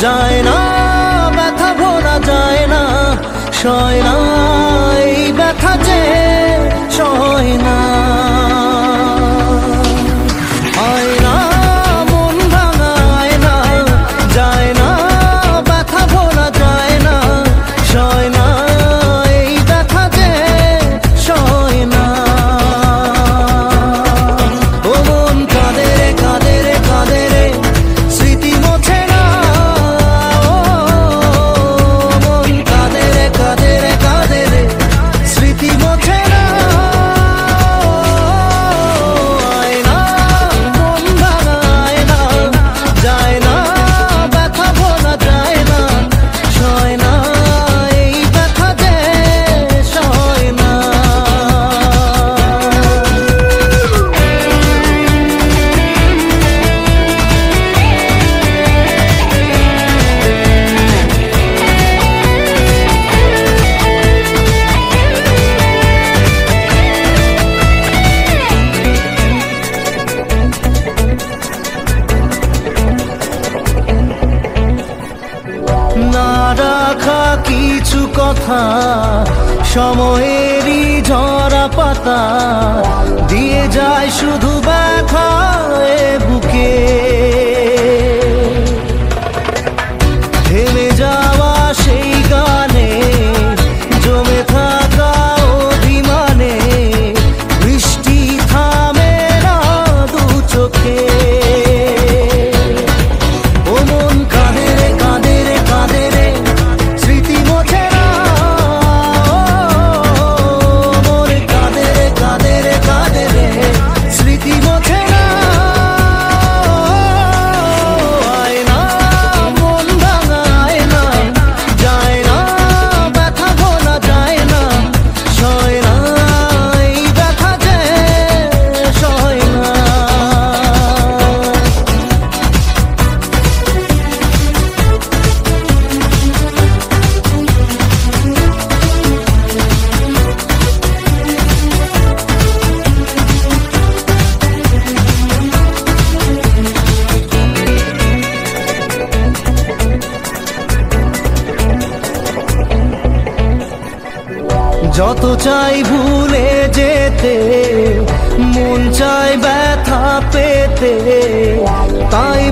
যায় না, ব্যথা ভোলা যায় না, সয় না এই ব্যথা যে সয় না। হয় না মন ভাঙায় না, যায় না, ব্যথা ভোলা যায় না, সয় না এই ব্যথা যে সয় না। ও মন কাঁদে রে কাঁদে রে কাঁদে রে, স্মৃতি মোছে না। ও মন কাঁদে রে কাঁদে রে কাঁদে রে, স্মৃতি মোছে না। আয় না মন ভাঙায় না, যায় না, ব্যথা ভোলা যায় না, সয় না এই ব্যথা যে সয় না। না রাখা কিছু কথা, সময়েরই ঝরা পাতা, দিয়ে যায় শুধু ব্যথা এ বুকে। থেমে যাওয়া সেই গানে, জমে থাকা অভিমানে, বৃষ্টি থামে না দু চোখে। ও মন কাঁদে রে কাঁদে রে কাঁদে রে, স্মৃতি মোছে না। ও মন কাঁদে রে কাঁদে রে কাঁদে রে, স্মৃতি মোছে না। আয় না মন ভাঙায় না, যায় না, ব্যথা ভোলা যায় না, সয় না এই ব্যথা যে সয় না। যত চাই ভুলে যেতে, মন চায় ব্যথা পেতে, তাই